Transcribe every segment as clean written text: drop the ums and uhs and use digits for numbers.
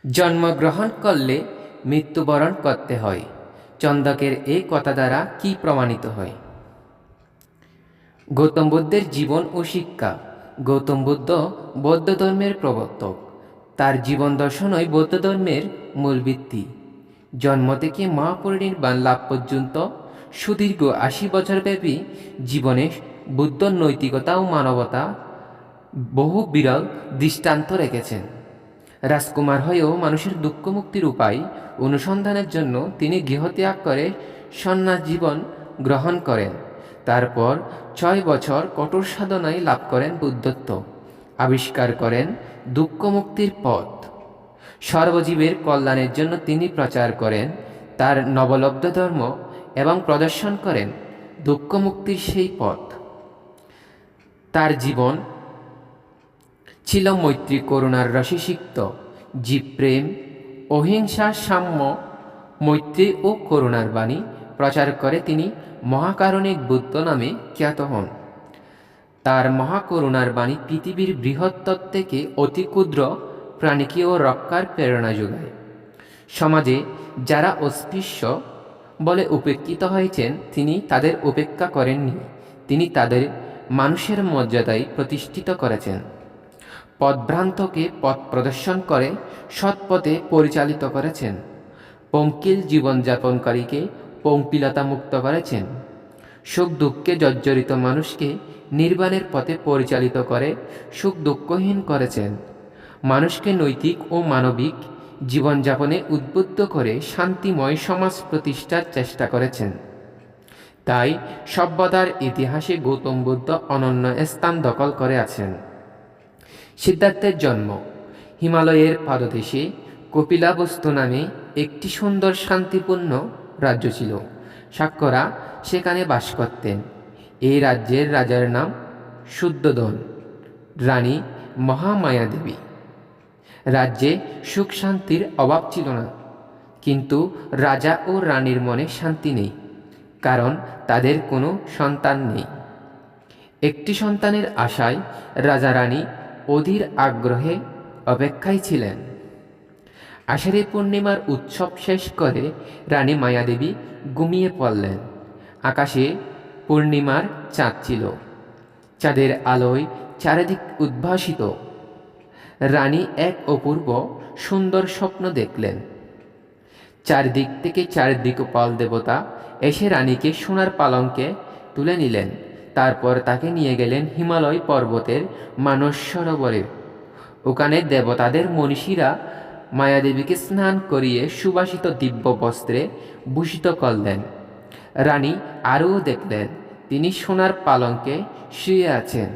জন্মগ্রহণ করলে মৃত্যুবরণ করতে হয়। চন্দকের এই কথা দ্বারা কি প্রমাণিত হয়? গৌতম বুদ্ধের জীবন ও শিক্ষা। গৌতম বুদ্ধ বৌদ্ধ ধর্মের প্রবর্তক। তার জীবন দর্শনই বৌদ্ধ ধর্মের মূল ভিত্তি। জন্ম থেকে মহাপরিনির্বাণ লাভ পর্যন্ত সুদীর্ঘ ৮০ বছরব্যাপী জীবনে বুদ্ধ নৈতিকতা ও মানবতা বহু বিরল দৃষ্টান্ত রেখেছেন। রাজকুমার হয়েও মানুষের দুঃখ মুক্তির উপায় অনুসন্ধানের জন্য তিনি গৃহত্যাগ করে সন্ন্যাস জীবন গ্রহণ করেন। তারপর ৬ বছর কঠোর সাধনায় লাভ করেন বুদ্ধত্ব, আবিষ্কার করেন দুঃখ মুক্তির পথ। সর্বজীবের কল্যাণের জন্য তিনি প্রচার করেন তার নবলব্ধ ধর্ম এবং প্রদর্শন করেন দুঃখ মুক্তির সেই পথ। তার জীবন ছিল মৈত্রী করুণার রসে সিক্ত। জীবপ্রেম, অহিংসা, সাম্য, মৈত্রী ও করুণার বাণী প্রচার করে তিনি মহাকারণিক বুদ্ধ নামে খ্যাত হন। তার মহাকরুণার বাণী পৃথিবীর বৃহত্তর থেকে অতি ক্ষুদ্র প্রাণীকেও রক্ষার প্রেরণা যোগায়। সমাজে যারা অস্পৃশ্য বলে উপেক্ষিত হয়েছেন, তিনি তাদের উপেক্ষা করেননি। তিনি তাদের মানুষের মর্যাদায় প্রতিষ্ঠিত করেছেন। পথভ্রান্তকে পথ প্রদর্শন করে সৎপথে পরিচালিত করেছেন। পঙ্কিল জীবনযাপনকারীকে পঙ্কিলতা মুক্ত করেছেন। সুখ দুঃখে জর্জরিত মানুষকে নির্বাণের পথে পরিচালিত করে সুখ দুঃখহীন করেছেন। মানুষকে নৈতিক ও মানবিক জীবনযাপনে উদ্বুদ্ধ করে শান্তিময় সমাজ প্রতিষ্ঠার চেষ্টা করেছেন। তাই সভ্যতার ইতিহাসে গৌতম বুদ্ধ অনন্য স্থান দখল করে আছেন। সিদ্ধার্থের জন্ম। হিমালয়ের পাদদেশে কপিলাবস্তু নামে একটি সুন্দর শান্তিপূর্ণ রাজ্য ছিল। শাক্যরা সেখানে বাস করতেন। এই রাজ্যের রাজার নাম শুদ্ধোধন, রানী মহামায়া দেবী। রাজ্যে সুখ শান্তির অভাব ছিল না, কিন্তু রাজা ও রানীর মনে শান্তি নেই, কারণ তাদের কোনো সন্তান নেই। একটি সন্তানের আশায় রাজা রানী অধীর আগ্রহে অপেক্ষায় ছিলেন। আষাঢ়ী পূর্ণিমার উৎসব শেষ করে রানী মায়াদেবী ঘুমিয়ে পড়লেন। আকাশে পূর্ণিমার চাঁদ ছিল। চাঁদের আলোয় চারিদিক উদ্ভাসিত। রানী এক অপূর্ব সুন্দর স্বপ্ন দেখলেন। চারদিক থেকে চারদিকপাল দেবতা এসে রানীকে সোনার পালঙ্কে তুলে নিলেন। তারপর তাকে নিয়ে গেলেন হিমালয় পর্বতের মানস সরোবরে। ওখানে দেবতাদের মনীষীরা মায়াদেবীকে স্নান করিয়ে সুবাসিত দিব্য বস্ত্রে ভূষিত করলেন। রানী আরও দেখলেন তিনি সোনার পালঙ্কে শুয়ে আছেন।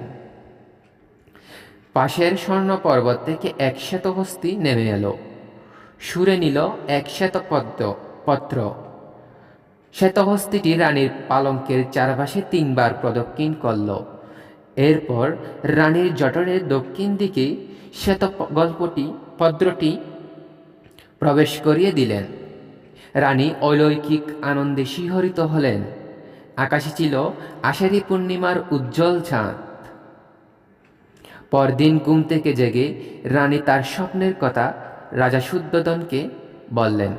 পাশের স্বর্ণ পর্বত থেকে এক শ্বেতহস্তি নেমে এলো, সুরে নিল এক পত্র। শ্বেতহস্তিটি রানীর পালঙ্কের চারপাশে ৩ বার প্রদক্ষিণ করল। এরপর রানীর জঠরের দক্ষিণ দিকে পদ্রটি প্রবেশ করিয়ে দিলেন। রানী অলৌকিক আনন্দে শিহরিত হলেন। আকাশে ছিল আষাঢ়ী পূর্ণিমার উজ্জ্বল চাঁদ। পরদিন ঘুম থেকে জেগে রানী তার স্বপ্নের কথা রাজা শুদ্ধোধনকে বললেন।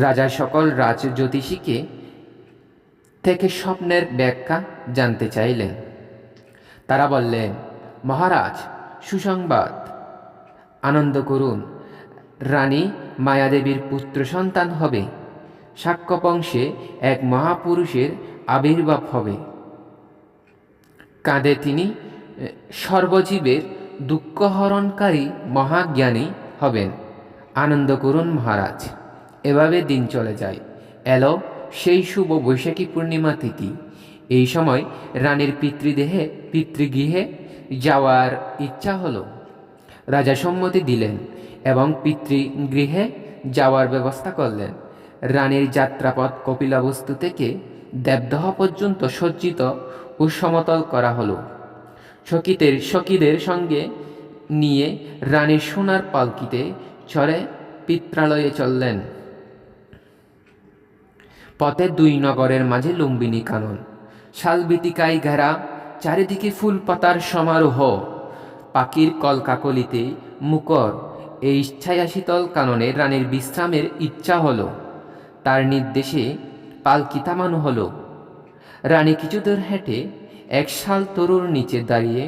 রাজা সকল রাজজ্যোতিষীকে থেকে স্বপ্নের ব্যাখ্যা জানতে চাইলেন। তারা বললেন, মহারাজ, সুসংবাদ, আনন্দ করুন, রানী মায়াদেবীর পুত্র সন্তান হবে। শাক্য বংশে এক মহাপুরুষের আবির্ভাব হবে। কাঁধে তিনি সর্বজীবের দুঃখহরণকারী মহাজ্ঞানী হবেন। আনন্দ করুন মহারাজ। এভাবে দিন চলে যায়। এলো সেই শুভ বৈশাখী পূর্ণিমা তিথি। এই সময় রানীর পিতৃগৃহে যাওয়ার ইচ্ছা হলো। রাজা সম্মতি দিলেন এবং পিতৃগৃহে যাওয়ার ব্যবস্থা করলেন। রানীর যাত্রাপথ কপিলাবস্তু থেকে দেবদহ পর্যন্ত সজ্জিত ও সমতল করা হলো। সখীদের সঙ্গে নিয়ে রানীর সোনার পালকিতে চড়ে পিত্রালয়ে চললেন। পথে 2 নগরের মাঝে লুম্বিনী কানন, শালবীতিকায় ঘেরা, চারিদিকে ফুল পাতার সমারোহ, পাখির কলকাকলিতে মুখর এই ছায়া শীতল কাননে রানীর বিশ্রামের ইচ্ছা হলো। তার নির্দেশে পালকি থামানো হলো। রানী কিছু দূর হেঁটে এক শাল তরুর নিচে দাঁড়িয়ে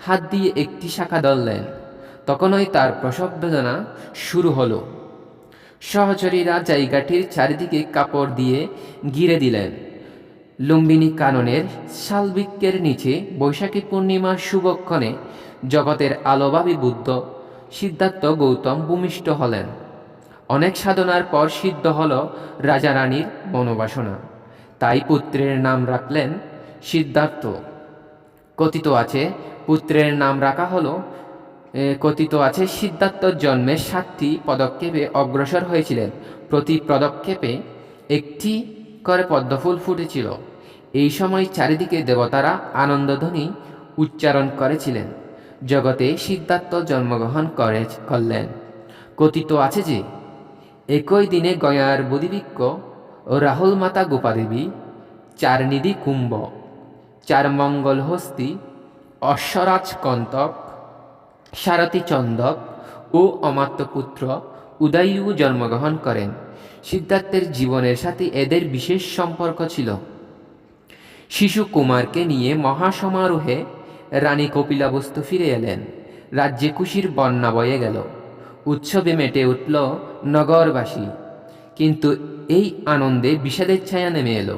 হাত দিয়ে একটি শাখা ধরলেন। তখনই তার প্রসব বেদনা শুরু হলো। সহচরীরা জায়গাটির চারিদিকে কাপড় দিয়ে ঘিরে দিলেন। লুম্বিনী কাননের শালবৃক্ষের নিচে বৈশাখী পূর্ণিমার শুভক্ষণে জগতের আলোভাবী বুদ্ধ সিদ্ধার্থ গৌতম ভূমিষ্ঠ হলেন। অনেক সাধনার পর সিদ্ধ হল রাজা রানীর মনোবাসনা। তাই পুত্রের নাম রাখলেন সিদ্ধার্থ। কথিত আছে পুত্রের নাম রাখা হলো কথিত আছে সিদ্ধার্থর জন্মের 7টি পদক্ষেপে অগ্রসর হয়েছিলেন। প্রতি পদক্ষেপে একটি করে পদ্মফুল ফুটেছিল। এই সময় চারিদিকে দেবতারা আনন্দধ্বনি উচ্চারণ করেছিলেন। জগতে সিদ্ধার্থ জন্মগ্রহণ করলেন। কথিত আছে যে একই দিনে গয়ার বোধিবৃক্ষ ও রাহুল মাতা গোপাদেবী, 4 নিধি কুম্ভ, 4 মঙ্গল হস্তি, অশ্বরাজ কন্তক, সারথী চন্দক ও অমাত্যপুত্র উদয়ু জন্মগ্রহণ করেন। সিদ্ধার্থের জীবনের সাথে এদের বিশেষ সম্পর্ক ছিল। শিশু কুমারকে নিয়ে মহাসমারোহে রানী কপিলাবস্তু ফিরে এলেন। রাজ্যে খুশির বন্যা বয়ে গেল। উৎসবে মেতে উঠল নগরবাসী। কিন্তু এই আনন্দে বিষাদের ছায়া নেমে এলো।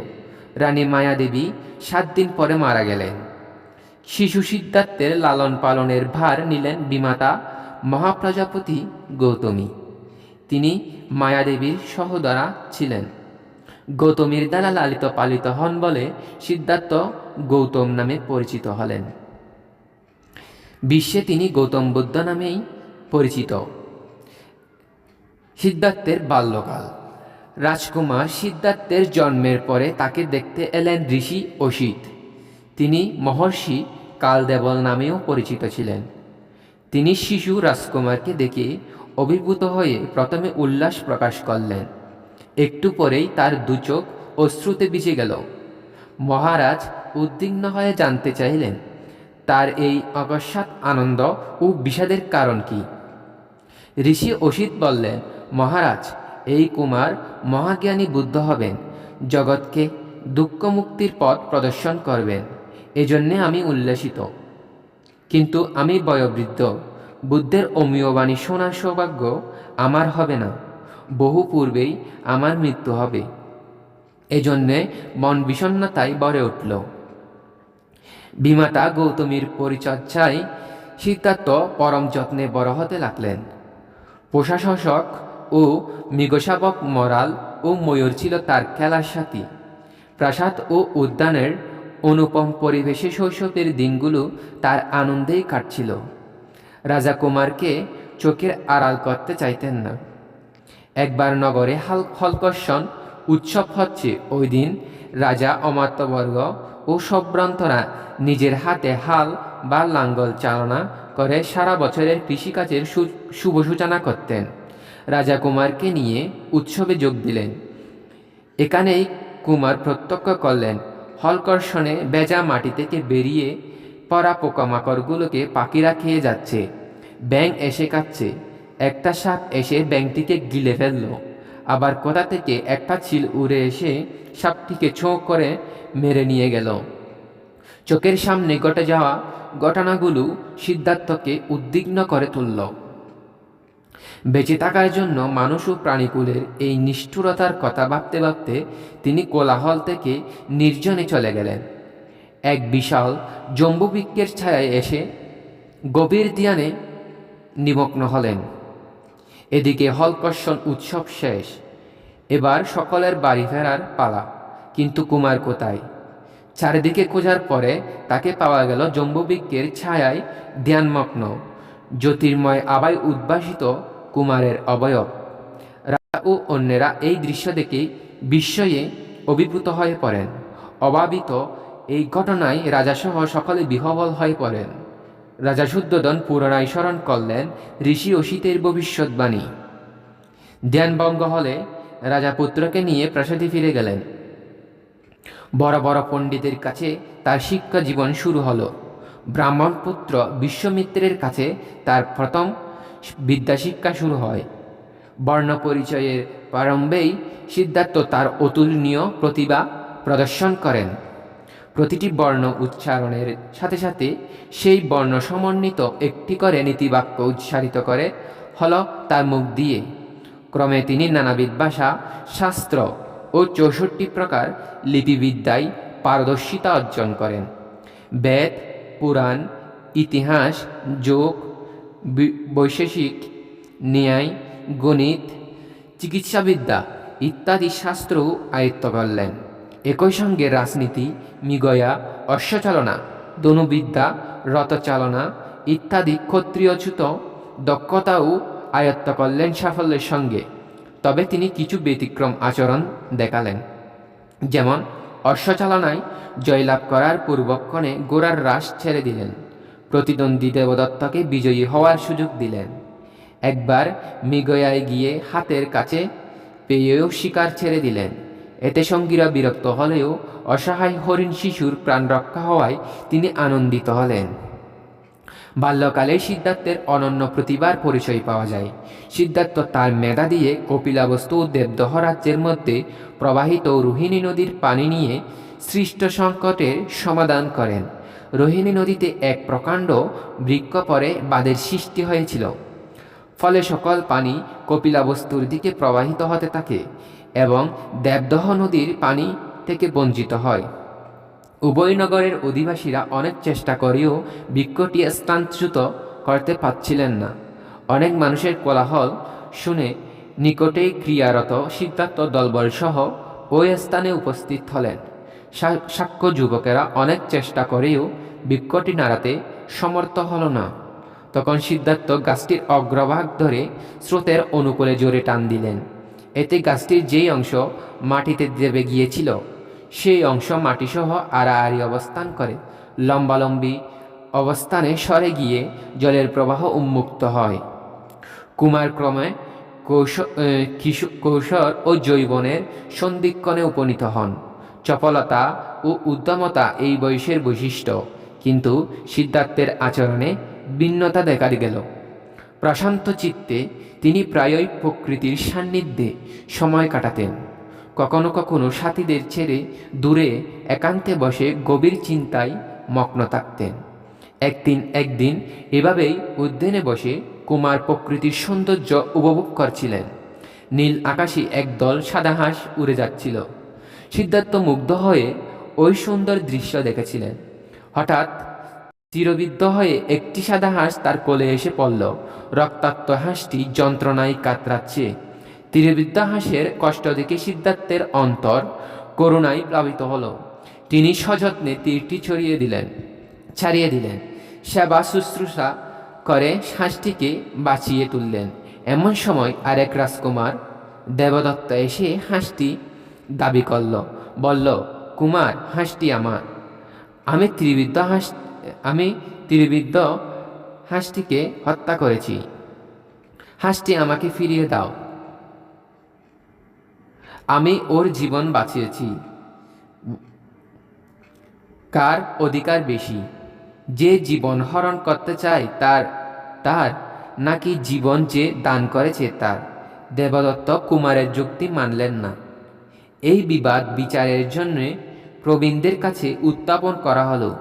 রানী মায়াদেবী 7 দিন পরে মারা গেলেন। শিশু সিদ্ধার্থের লালন পালনের ভার নিলেন বিমাতা মহাপ্রজাপতি গৌতমী। তিনি মায়াদেবীর সহোদরা ছিলেন। গৌতমীর দ্বারা লালিত পালিত হন বলে সিদ্ধার্থ গৌতম নামে পরিচিত হলেন। বিশ্বে তিনি গৌতম বুদ্ধ নামেই পরিচিত। সিদ্ধার্থের বাল্যকাল। রাজকুমার সিদ্ধার্থের জন্মের পরে তাকে দেখতে এলেন ঋষি অসিত। তিনি মহর্ষি কালদেবল নামেও পরিচিত ছিলেন। তিনি শিশু রাজকুমারকে দেখে অভিভূত হয়ে প্রথমে উল্লাস প্রকাশ করলেন। একটু পরেই তার 2 চোখ অশ্রুতে ভিজে গেল। মহারাজ উদ্বিগ্ন হয়ে জানতে চাইলেন তার এই অকস্মাৎ আনন্দ ও বিষাদের কারণ কি। ঋষি অসিত বললেন, মহারাজ, এই কুমার মহাজ্ঞানী বুদ্ধ হবেন, জগৎকে দুঃখ মুক্তির পথ প্রদর্শন করবেন। এজন্যে আমি উল্লাসিত। কিন্তু আমি বয়োবৃদ্ধ। বুদ্ধের অমীয় বাণী শোনার সৌভাগ্য আমার হবে না। বহু পূর্বেই আমার মৃত্যু হবে। এজন্যে মন বিষণ্ণতায় ভরে উঠল। বিমাতা গৌতমীর পরিচর্যায় সিদ্ধার্থ পরম যত্নে বড় হতে লাগলেন। প্রশাসক ও মৃগশাবক মরাল ও ময়ূর ছিল তার খেলার সাথী। প্রাসাদ ও উদ্যানের অনুপম পরিবেশে শৈশবের দিনগুলো তার আনন্দেই কাটছিল। রাজা কুমারকে চোখের আড়াল করতে চাইতেন না। একবার নগরে হলকর্ষণ উৎসব হচ্ছে। ওই দিন রাজা, অমাত্যবর্গ ও সম্ভ্রান্তরা নিজের হাতে হাল বা লাঙ্গল চালনা করে সারা বছরের কৃষিকাজের শুভ সূচনা করতেন। রাজা কুমারকে নিয়ে উৎসবে যোগ দিলেন। এখানেই কুমার প্রত্যক্ষ করলেন হলকর্ষণে ভেজা মাটি থেকে বেরিয়ে পড়া পোকামাকড়গুলোকে পাখিরা খেয়ে যাচ্ছে। ব্যাঙ এসে কাচ্ছে। একটা সাপ এসে ব্যাঙটিকে গিলে ফেলল। আবার কোথা থেকে একটা চিল উড়ে এসে সাপটিকে ছোঁ করে মেরে নিয়ে গেল। চোখের সামনে ঘটে যাওয়া ঘটনাগুলো সিদ্ধার্থকে উদ্বিগ্ন করে তুলল। বেঁচে থাকার জন্য মানুষ ও প্রাণীকুলের এই নিষ্ঠুরতার কথা ভাবতে ভাবতে তিনি কোলাহল থেকে নির্জনে চলে গেলেন। এক বিশাল জম্বুবৃক্ষের ছায়ায় এসে গভীর ধ্যানে নিমগ্ন হলেন। এদিকে হলকর্ষণ উৎসব শেষ। এবার সকলের বাড়ি ফেরার পালা। কিন্তু কুমার কোথায়? চারিদিকে খোঁজার পরে তাকে পাওয়া গেল জম্বুবৃক্ষের ছায়ায় ধ্যানমগ্ন, জ্যোতির্ময় আবায় উদ্ভাসিত কুমারের অবয়ব। রাজা ও অন্যেরা এই দৃশ্য দেখে বিস্ময়ে অভিভূত হয়ে পড়েন। অভাবিত এই ঘটনায় রাজাসহ সকলে বিহ্বল হয়ে পড়েন। রাজা শুদ্ধোধন পুনরায় স্মরণ করলেন ঋষি অসিতের ভবিষ্যৎবাণী। ধ্যানভঙ্গ হলে রাজা পুত্রকে নিয়ে প্রাসাদে ফিরে গেলেন। বড় বড় পণ্ডিতের কাছে তার শিক্ষা জীবন শুরু হলো। ব্রাহ্মণ পুত্র বিশ্বমিত্রের কাছে তার প্রথম বিদ্যাশিক্ষা শুরু হয়। বর্ণ পরিচয়ের প্রারম্ভেই সিদ্ধার্থ তার অতুলনীয় প্রতিভা প্রদর্শন করেন। প্রতিটি বর্ণ উচ্চারণের সাথে সাথে সেই বর্ণ সমন্বিত একটি করে নীতিবাক্য উচ্চারিত করে হল তার মুখ দিয়ে। ক্রমে তিনি নানাবিধ ভাষা, শাস্ত্র ও ৬৪ প্রকার লিপিবিদ্যায় পারদর্শিতা অর্জন করেন। বেদ, পুরাণ, ইতিহাস, যোগ, বৈশেষিক, ন্যায়, গণিত, চিকিৎসাবিদ্যা ইত্যাদি শাস্ত্রও আয়ত্ত করলেন। একই সঙ্গে রাজনীতি, মৃগয়া, অশ্বচালনা, ধনুবিদ্যা, রথচালনা ইত্যাদি ক্ষত্রিয়চ্যুত দক্ষতাও আয়ত্ত করলেন সাফল্যের সঙ্গে। তবে তিনি কিছু ব্যতিক্রম আচরণ দেখালেন। যেমন অশ্বচালনায় জয়লাভ করার পূর্বক্ষণে ঘোড়ার রাশ ছেড়ে দিলেন, প্রতিদ্বন্দ্বী দেবদত্তকে বিজয়ী হওয়ার সুযোগ দিলেন। একবার মৃগয়ায় গিয়ে হাতের কাছে পেয়েও শিকার ছেড়ে দিলেন। এতে সঙ্গীরা বিরক্ত হলেও অসহায় হরিণ শিশুর প্রাণ রক্ষা হওয়ায় তিনি আনন্দিত হলেন। বাল্যকালে সিদ্ধার্থের অনন্য প্রতিভার পরিচয় পাওয়া যায়। সিদ্ধার্থ তার মেধা দিয়ে কপিলাবস্তু ও দেবদহ রাজ্যের মধ্যে প্রবাহিত রোহিণী নদীর পানি নিয়ে সৃষ্ট সংকটের সমাধান করেন। রোহিণী নদীতে এক প্রকাণ্ড বৃক্ষ পরে বাঁধের সৃষ্টি হয়েছিল, ফলে সকল পানি কপিলাবস্তুর দিকে প্রবাহিত হতে থাকে এবং দেবদহ নদীর পানি থেকে বঞ্চিত হয়। উভয় নগরের অধিবাসীরা অনেক চেষ্টা করেও বৃক্ষটি স্থানচ্যুত করতে পারছিলেন না। অনেক মানুষের কোলাহল শুনে নিকটেই ক্রিয়ারত সিদ্ধার্থ দলবলসহ ওই স্থানে উপস্থিত হলেন। সাক্ষ্য যুবকেরা অনেক চেষ্টা করেও বৃক্ষটি নাড়াতে সমর্থ হল না। তখন সিদ্ধার্থ গাছটির অগ্রভাগ ধরে স্রোতের অনুকূলে জোরে টান দিলেন। এতে গাছটির যেই অংশ মাটিতে দেবে গিয়েছিল সেই অংশ মাটিসহ আড়াআড়ি অবস্থান করে লম্বালম্বি অবস্থানে সরে গিয়ে জলের প্রবাহ উন্মুক্ত হয়। কুমার ক্রমে কৌশল ও যৌবনের সন্ধিক্ষণে উপনীত হন। চপলতা ও উদ্যমতা এই বয়সের বৈশিষ্ট্য, কিন্তু সিদ্ধার্থের আচরণে ভিন্নতা দেখা গেল। প্রশান্ত চিত্তে তিনি প্রায়ই প্রকৃতির সান্নিধ্যে সময় কাটাতেন। কখনো কখনো সাথীদের ছেড়ে দূরে একান্তে বসে গভীর চিন্তায় মগ্ন থাকতেন। একদিন এভাবেই উদ্যানে বসে কুমার প্রকৃতির সৌন্দর্য উপভোগ করছিলেন। নীল আকাশে একদল সাদা হাঁস উড়ে যাচ্ছিল। সিদ্ধার্থ মুগ্ধ হয়ে ওই সুন্দর দৃশ্য দেখেছিলেন। হঠাৎ চিরবিদ্ধ হয়ে একটি সাদা হাঁস তার কোলে এসে পড়ল। রক্তাক্ত হাঁসটি যন্ত্রণায় কাতরাচ্ছে। তীরবিদ্ধ হাঁসের কষ্ট দেখে সিদ্ধার্থের অন্তর করুণায় প্লাবিত হল। তিনি সযত্নে তীরটি ছাড়িয়ে দিলেন। সেবা শুশ্রূষা করে হাঁসটিকে বাঁচিয়ে তুললেন। এমন সময় আরেক রাজকুমার দেবদত্ত এসে হাঁসটি দাবি করল, বলল, কুমার, হাঁসটি আমার। আমি তীরবিদ্ধ হাঁসটিকে হত্যা করেছি। হাঁসটি আমাকে ফিরিয়ে দাও। আমি ওর জীবন বাঁচিয়েছি। কার অধিকার বেশি? যে জীবন হরণ করতে চায় তার নাকি জীবন যে দান করেছে তার? দেবদত্ত কুমারের যুক্তি মানলেন না। এই বিবাদ বিচারের জন্য প্রবীণদের কাছে উত্থাপন করা হলো।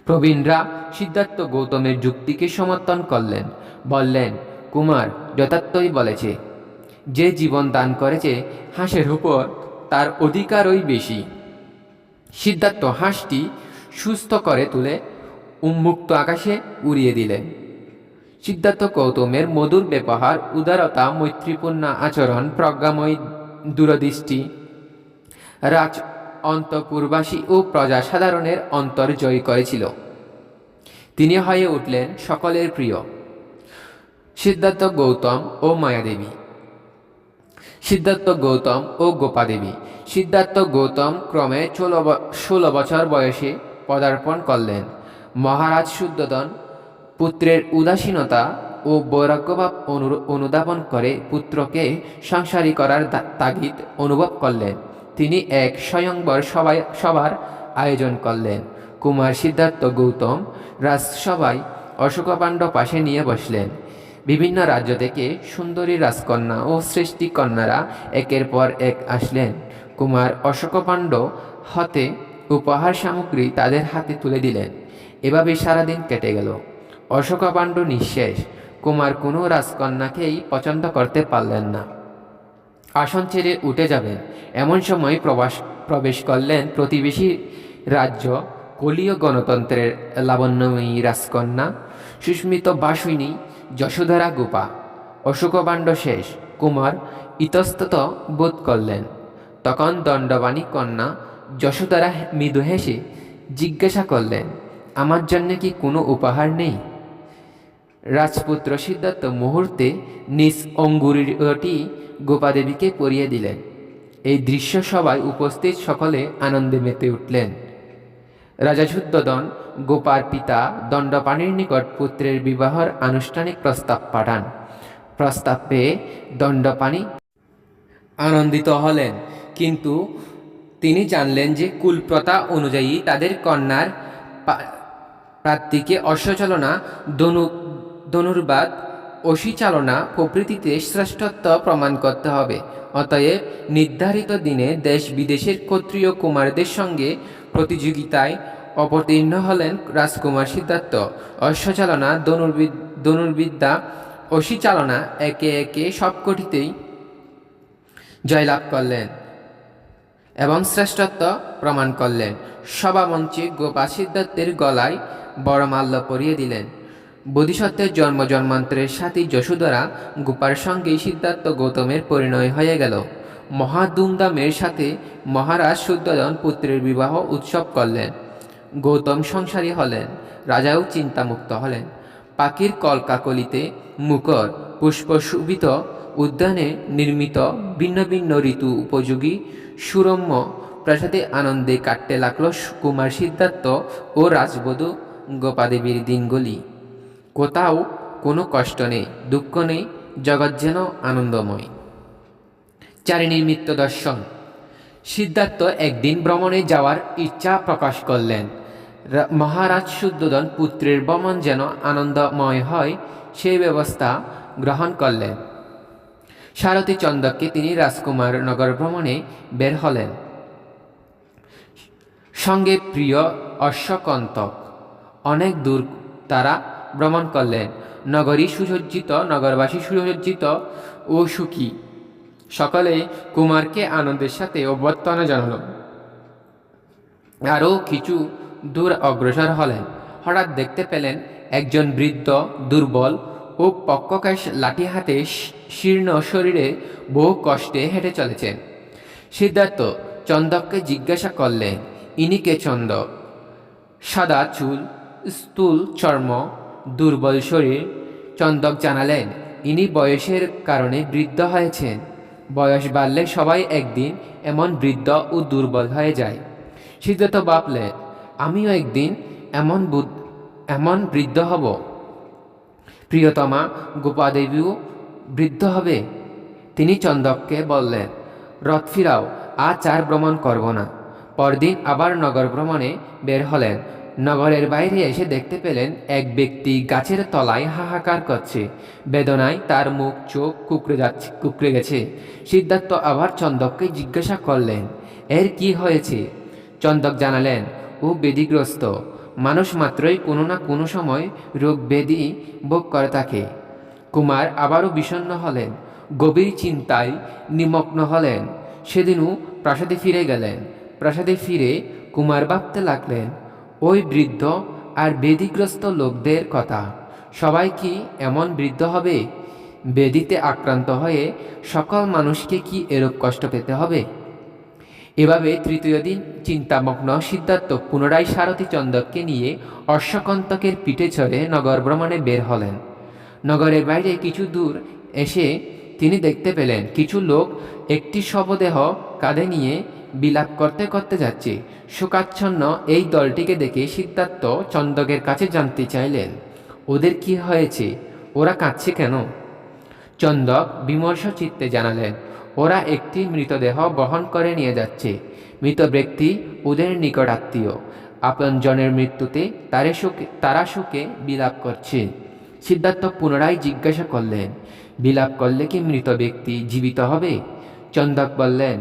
প্রবীণরা সিদ্ধার্থ গৌতমের যুক্তিকে সমর্থন করলেন। বললেন, কুমার যথার্থই বলেছে। যে জীবন দান করেছে হাঁসের উপর তার অধিকারই বেশি। সিদ্ধার্থ হাঁসটি সুস্থ করে তুলে উন্মুক্ত আকাশে উড়িয়ে দিলেন। সিদ্ধার্থ গৌতমের মধুর ব্যবহার, উদারতা, মৈত্রীপূর্ণ আচরণ, প্রজ্ঞাময় দূরদৃষ্টি রাজ অন্তঃপুরবাসী ও প্রজা সাধারণের অন্তর জয় করেছিল। তিনি হয়ে উঠলেন সকলের প্রিয়। সিদ্ধার্থ গৌতম ও মায়াদেবী। সিদ্ধার্থ গৌতম ও গোপাদেবী। সিদ্ধার্থ গৌতম ক্রমে 16 বছর বয়সে পদার্পণ করলেন। মহারাজ শুদ্ধোধন পুত্রের উদাসীনতা ও বৈরাগ্যভাব অনুধাবন করে পুত্রকে সংসারী করার তাগিদ অনুভব করলেন। তিনি এক স্বয়ংবর সভার আয়োজন করলেন। কুমার সিদ্ধার্থ গৌতম রাজসভায় অশোকপাণ্ড পাশে নিয়ে বসলেন। বিভিন্ন রাজ্য থেকে সুন্দরী রাজকন্যা ও শ্রেষ্ঠী কন্যারা একের পর এক আসলেন। কুমার অশোকপাণ্ড হতে উপহার সামগ্রী তাদের হাতে তুলে দিলেন। এভাবে সারাদিন কেটে গেল। অশোকপাণ্ড নিঃশেষ। কুমার কোনো রাজকন্যাকেই পছন্দ করতে পারলেন না। আসন ছেড়ে উঠে যাবেন এমন সময় প্রবেশ করলেন প্রতিবেশী রাজ্য কলীয় গণতন্ত্রের লাবণ্যময়ী রাজকন্যা সুস্মিত বাসিনী যশোধরা গোপা। অশোকপাণ্ড শেষ। কুমার ইতস্তত বোধ করলেন। তখন দণ্ডবাণী কন্যা যশোধরা মৃদু হেসে জিজ্ঞাসা করলেন, আমার জন্য কি কোনো উপহার নেই? রাজপুত্র সিদ্ধার্থ মুহূর্তে নিজ অঙ্গুরীটি গোপাদেবীকে পরিয়ে দিলেন। এই দৃশ্য সবাই উপস্থিত সকলে আনন্দে মেতে উঠলেন। রাজা শুদ্ধোদন গোপার পিতা দণ্ডপাণির নিকট পুত্রের বিবাহের আনুষ্ঠানিক প্রস্তাব পাঠান। প্রস্তাব পেয়ে দণ্ডপাণি আনন্দিত হলেন, কিন্তু তিনি জানলেন যে কুলপ্রথা অনুযায়ী তাদের কন্যার প্রার্থীকে অশ্বচালনা, ধনুর্বাদ, অশিচালনা প্রভৃতিতে শ্রেষ্ঠত্ব প্রমাণ করতে হবে। অতএব নির্ধারিত দিনে দেশ বিদেশের ক্ষত্রিয় কুমারদের সঙ্গে প্রতিযোগিতায় অবতীর্ণ হলেন রাজকুমার সিদ্ধার্থ। অশ্বচালনা, ধনুর্বিদ্যা, অশিচালনা একে একে সবকটিতেই জয়লাভ করলেন এবং শ্রেষ্ঠত্ব প্রমাণ করলেন। সভামঞ্চে গোপা সিদ্ধার্থের গলায় বড়মাল্য পরিয়ে দিলেন। বোধিসত্ত্বের জন্ম জন্মান্তরের সাথী যশোধরা গোপার সঙ্গেই সিদ্ধার্থ গৌতমের পরিণয় হয়ে গেল। মহা ধুমধামের সাথে মহারাজ শুদ্ধোদন পুত্রের বিবাহ উৎসব করলেন। গৌতম সংসারী হলেন, রাজাও চিন্তামুক্ত হলেন। পাখির কলকাকলিতে মুখর পুষ্পশোভিত উদ্যানে নির্মিত ভিন্ন ভিন্ন ঋতু উপযোগী সুরম্য প্রাসাদে আনন্দে কাটতে লাগল কুমার সিদ্ধার্থ ও রাজবধূ গোপাদেবীর দিনগুলি। কোথাও কোনো কষ্ট নেই, দুঃখ নেই, জগৎ যেন আনন্দময়। চারিণীর মৃত্যু দর্শন। সিদ্ধার্থ একদিন ভ্রমণে যাওয়ার ইচ্ছা প্রকাশ করলেন। মহারাজ শুদ্ধোদন পুত্রের ভ্রমণ যেন আনন্দময় হয় সেই ব্যবস্থা গ্রহণ করলেন। সারথী চন্দককে তিনি রাজকুমার নগর ভ্রমণে বের হলেন। সঙ্গে প্রিয় অশ্বকন্তক। অনেক দূর তারা ভ্রমণ করলেন। নগরী সুসজ্জিত, নগরবাসী সুসজ্জিত ও সুখী। সকলে কুমারকে আনন্দের সাথে অভ্যর্থনা জানাল। আরও কিছু দূর অগ্রসর হলেন। হঠাৎ দেখতে পেলেন একজন বৃদ্ধ দুর্বল ও পক্ককাশ লাঠি হাতে শীর্ণ শরীরে বহু কষ্টে হেঁটে চলেছেন। সিদ্ধার্থ চন্দককে জিজ্ঞাসা করলেন, ইনি কে চন্দক? সাদা চুল, স্থূল চর্ম, দুর্বল শরীর। চন্দক জানালেন, ইনি বয়সের কারণে বৃদ্ধ হয়েছেন। বয়স বাড়লে সবাই একদিন এমন বৃদ্ধ ও দুর্বল হয়ে যায়। সিদ্ধার্থ ভাবলেন, আমিও একদিন এমন বৃদ্ধ হব। প্রিয়তমা গোপাদেবীও বৃদ্ধ হবে। তিনি চন্দককে বললেন, রথ ফিরাও, আজ আর ভ্রমণ করব না। পরদিন আবার নগর ভ্রমণে বের হলেন। নগরের বাইরে এসে দেখতে পেলেন এক ব্যক্তি গাছের তলায় হাহাকার করছে। বেদনায় তার মুখ চোখ কুঁকড়ে গেছে। সিদ্ধার্থ আবার চন্দককে জিজ্ঞাসা করলেন, এর কি হয়েছে? চন্দক জানালেন, ও ব্যাধিগ্রস্ত। মানুষ মাত্রই কোনো না কোনো সময় রোগ ব্যাধি ভোগ করে থাকে। কুমার আবারও বিষণ্ণ হলেন, গভীর চিন্তায় নিমগ্ন হলেন। সেদিনও প্রাসাদে ফিরে গেলেন। প্রাসাদে ফিরে কুমার ভাবতে লাগলেন, ওই বৃদ্ধ আর ব্যাধিগ্রস্ত লোকদের কথা। সবাই কি এমন বৃদ্ধ হবে? ব্যাধিতে আক্রান্ত হয়ে সকল মানুষকে কি এরূপ কষ্ট পেতে হবে? এভাবে তৃতীয় দিন চিন্তামগ্ন সিদ্ধার্থ পুনরায় সারথী চন্দককে নিয়ে অশ্বকন্তকের পিঠে চড়ে নগর ভ্রমণে বের হলেন। নগরের বাইরে কিছু দূর এসে তিনি দেখতে পেলেন কিছু লোক একটি শবদেহ কাঁধে নিয়ে বিলাপ করতে করতে যাচ্ছে। শোকাচ্ছন্ন এই দলটিকে দেখে সিদ্ধার্থ চন্দকের কাছে জানতে চাইলেন, ওদের কি হয়েছে? ওরা কাঁদছে কেন? চন্দক বিমর্ষ চিত্তে জানালেন, ওরা একটি মৃতদেহ বহন করে নিয়ে যাচ্ছে। মৃত ব্যক্তি ওদের নিকট আত্মীয়। আপনজনের মৃত্যুতে তারা শোকে বিলাপ করছে। সিদ্ধার্থ পুনরায় জিজ্ঞাসা করলেন, বিলাপ করলে কি মৃত ব্যক্তি জীবিত হবে? চন্দক বললেন,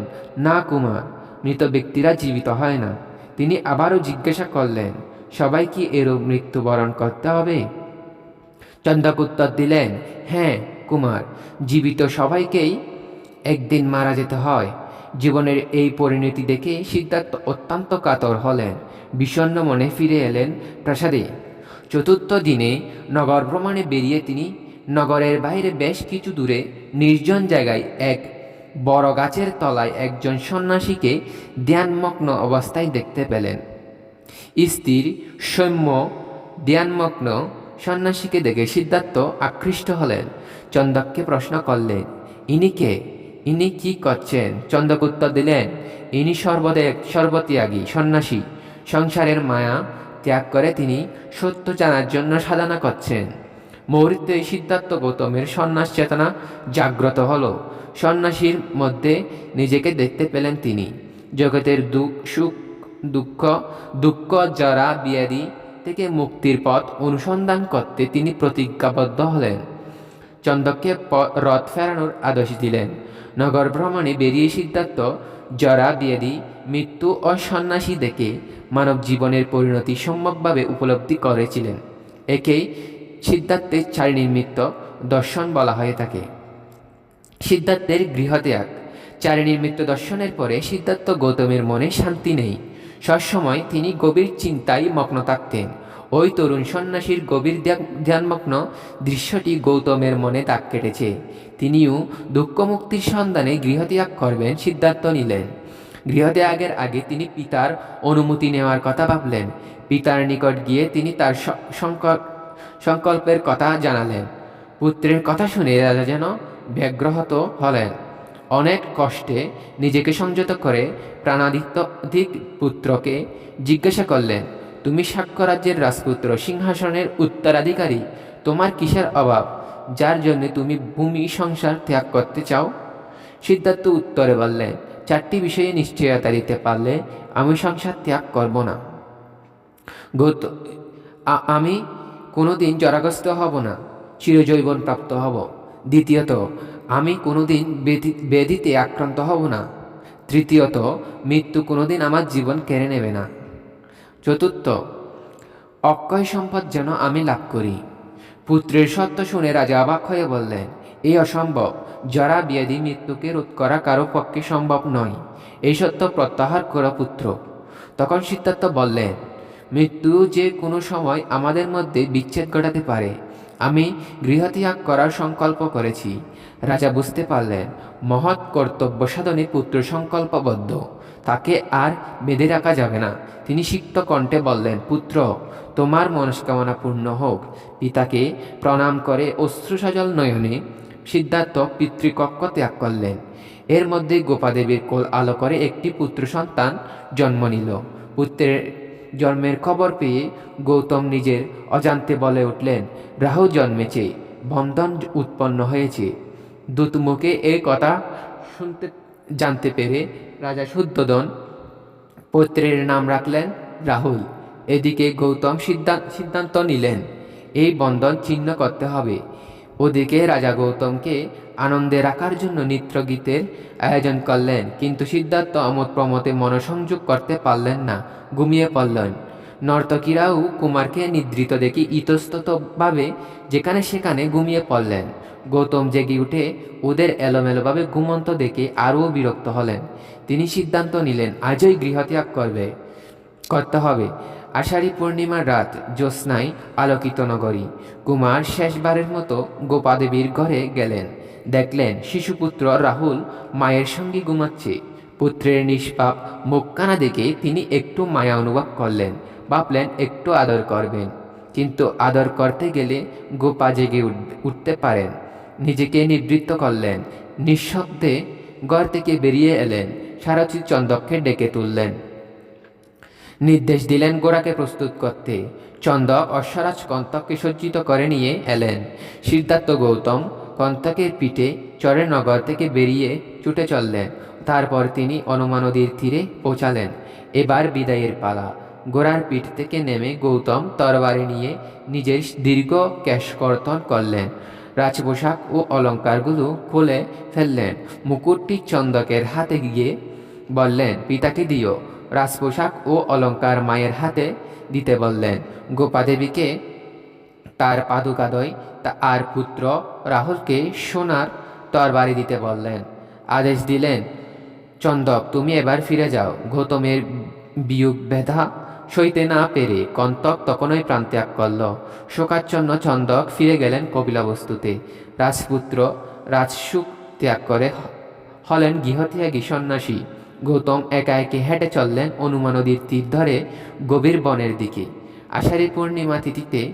না কুমার, মৃত ব্যক্তিরা জীবিত হয় না। তিনি আবারও জিজ্ঞাসা করলেন, সবাই কি এরূপ মৃত্যুবরণ করতে হবে? চন্দক উত্তর দিলেন, হ্যাঁ কুমার, জীবিত সবাইকেই একদিন মারা যেতে হয়। জীবনের এই পরিণতি দেখে সিদ্ধার্থ অত্যন্ত কাতর হলেন। বিষণ্ণ মনে ফিরে এলেন প্রাসাদে। চতুর্থ দিনে নগর ভ্রমণে বেরিয়ে তিনি নগরের বাইরে বেশ কিছু দূরে নির্জন জায়গায় এক বড় গাছের তলায় একজন সন্ন্যাসীকে ধ্যানমগ্ন অবস্থায় দেখতে পেলেন। স্থির সৌম্য ধ্যানমগ্ন সন্ন্যাসীকে দেখে সিদ্ধার্থ আকৃষ্ট হলেন। চন্দককে প্রশ্ন করলেন, ইনি কে? ইনি কি করছেন? চন্দক উত্তর দিলেন, ইনি সর্বত্যাগী সন্ন্যাসী। সংসারের মায়া ত্যাগ করে তিনি সত্য জানার জন্য সাধনা করছেন। মুহূর্তে সিদ্ধার্থ গৌতমের সন্ন্যাস চেতনা জাগ্রত হল। সন্ন্যাসীর মধ্যে নিজেকে দেখতে পেলেন তিনি। জগতের দুঃখ জরা ব্যাধি থেকে মুক্তির পথ অনুসন্ধান করতে তিনি প্রতিজ্ঞাবদ্ধ হলেন। চন্দককে রথ ফেরানোর আদেশ দিলেন। নগর ভ্রমণে বেরিয়ে সিদ্ধার্থ জরা ব্যাধি মৃত্যু ও সন্ন্যাসী দেখে মানব জীবনের পরিণতি সম্যকভাবে উপলব্ধি করেছিলেন। একেই সিদ্ধার্থের চারিনির্মিত দর্শন বলা হয়ে থাকে। সিদ্ধার্থের গৃহত্যাগ। চারিনির্মিত দর্শনের পরে সিদ্ধার্থ গৌতমের মনে শান্তি নেই। সবসময় তিনি গভীর চিন্তায় মগ্ন থাকতেন। ওই তরুণ সন্ন্যাসীর গভীর ধ্যানমগ্ন দৃশ্যটি গৌতমের মনে দাগ কেটেছে। তিনিও দুঃখমুক্তির সন্ধানে গৃহত্যাগ করবেন সিদ্ধার্থ নিলেন। গৃহত্যাগের আগে তিনি পিতার অনুমতি নেওয়ার কথা ভাবলেন। পিতার নিকট গিয়ে তিনি তার সংকল্পের কথা জানালেন। পুত্রের কথা শুনে রাজা যেন ব্যগ্রহত হলেন। অনেক কষ্টে নিজেকে সংযত করে প্রাণাধিক পুত্রকে জিজ্ঞাসা করলেন, তুমি শাক্য রাজ্যের রাজপুত্র, সিংহাসনের উত্তরাধিকারী, তোমার কিসের অভাব যার জন্য তুমি ভূমি সংসার ত্যাগ করতে চাও? সিদ্ধার্থ উত্তরে বললেন, চারটি বিষয়ে নিশ্চয়তা দিতে পারলে আমি সংসার ত্যাগ করব না। আমি কোনোদিন জরাগ্রস্ত হব না, চিরজৈবন প্রাপ্ত হব। দ্বিতীয়ত, আমি কোনোদিন ব্যাধিতে আক্রান্ত হব না। তৃতীয়ত, মৃত্যু কোনোদিন আমার জীবন কেড়ে নেবে না। চতুর্থ, অক্ষয় সম্পদ যেন আমি লাভ করি। পুত্রের সত্য শুনে রাজা অবাক হয়ে বললেন, এই অসম্ভব। জরা ব্যাধি মৃত্যুকে রোধ করা কারো পক্ষে সম্ভব নয়। এই সত্য প্রত্যাহার করো পুত্র। তখন সিদ্ধার্থ বললেন, মৃত্যু যে কোনো সময় আমাদের মধ্যে বিচ্ছেদ ঘটাতে পারে। আমি গৃহত্যাগ করার সংকল্প করেছি। রাজা বুঝতে পারলেন মহৎ কর্তব্য সাধনে পুত্র সংকল্পবদ্ধ, তাকে আর বেঁধে রাখা যাবে না। তিনি সিক্ত কণ্ঠে বললেন, পুত্র, তোমার মনস্কামনা পূর্ণ হোক। পিতাকে প্রণাম করে অশ্রুসজল নয়নে সিদ্ধার্থ পিতৃকক্ষ ত্যাগ করলেন। এর মধ্যে গোপাদেবীর কোল আলো করে একটি পুত্র সন্তান জন্ম নিল। পুত্রের জন্মের খবর পেয়ে গৌতম নিজের অজান্তে বলে উঠলেন, রাহু জন্মেছে, বন্ধন উৎপন্ন হয়েছে। দূতমুখে এই কথা জানতে পেরে রাজা শুদ্ধোদন পুত্রের নাম রাখলেন রাহুল। এদিকে গৌতম সিদ্ধান্ত নিলেন এই বন্ধন ছিন্ন করতে হবে। ওদিকে রাজা গৌতমকে আনন্দে রাখার জন্য নৃত্যগীতের আয়োজন করলেন, কিন্তু সিদ্ধার্থ আমোদ প্রমোদে মনোসংযোগ করতে পারলেন না, ঘুমিয়ে পড়লেন। নর্তকীরাও কুমারকে নিদ্রিত দেখে ইতস্ততভাবে যেখানে সেখানে ঘুমিয়ে পড়লেন। গৌতম জেগে উঠে ওদের এলোমেলোভাবে ঘুমন্ত দেখে আরও বিরক্ত হলেন। তিনি সিদ্ধান্ত নিলেন আজই গৃহত্যাগ করতে হবে। আষাঢ়ী পূর্ণিমার রাত, জ্যোৎস্নায় আলোকিত নগরী। কুমার শেষবারের মতো গোপাদেবীর ঘরে গেলেন। দেখলেন শিশুপুত্র রাহুল মায়ের সঙ্গে ঘুমাচ্ছে। পুত্রের নিষ্পাপ মুখখানা দেখে তিনি একটু মায়া অনুভব করলেন। ভাবলেন একটু আদর করবেন, কিন্তু আদর করতে গেলে গোপা জেগে উঠতে পারেন। নিজেকে নিবৃত্ত করলেন। নিঃশব্দে ঘর থেকে বেরিয়ে এলেন। সারথি চন্দককে ডেকে তুললেন। নির্দেশ দিলেন গোরাকে প্রস্তুত করতে। চন্দক অশ্বরাজ কন্তককে সজ্জিত করে নিয়ে এলেন। সিদ্ধার্থ গৌতম কন্তকের পিঠে চড়ে নগর থেকে বেরিয়ে ছুটে চললেন। তারপর তিনি অনুমা নদীর তীরে পৌঁছালেন। এবার বিদায়ের পালা। ঘোড়ার পিঠ থেকে নেমে গৌতম তরবারি নিয়ে নিজের দীর্ঘ কেশকর্তন করলেন। রাজপোশাক ও অলঙ্কারগুলো খুলে ফেললেন। মুকুটটি চন্দকের হাতে গিয়ে বললেন, পিতাকে দিও। রাজপোশাক ও অলঙ্কার মায়ের হাতে দিতে বললেন। গোপাদেবীকে তার পাদুকাদয় আর পুত্র রাহুলকে সোনার তরবারি দিতে বললেন। আদেশ দিলেন, চন্দক, তুমি এবার ফিরে যাও। গৌতমের বিয়োগ ব্যথা সইতে না পেরে কন্তক তখনই প্রাণত্যাগ করল। শোকাচ্ছন্ন চন্দক ফিরে গেলেন কপিলাবস্তুতে। রাজপুত্র রাজসুখ ত্যাগ করে হলেন গৃহত্যাগী সন্ন্যাসী। গৌতম একা একে হেঁটে চললেন অনুমা নদীর তীর ধরে গভীর বনের দিকে। আষাঢ়ী পূর্ণিমা তিথিতে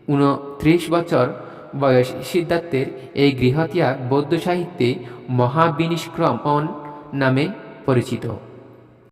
29 বছর বয়স সিদ্ধার্থের এই গৃহত্যাগ বৌদ্ধ সাহিত্যে মহাবিনিষ্ক্রমণ নামে পরিচিত।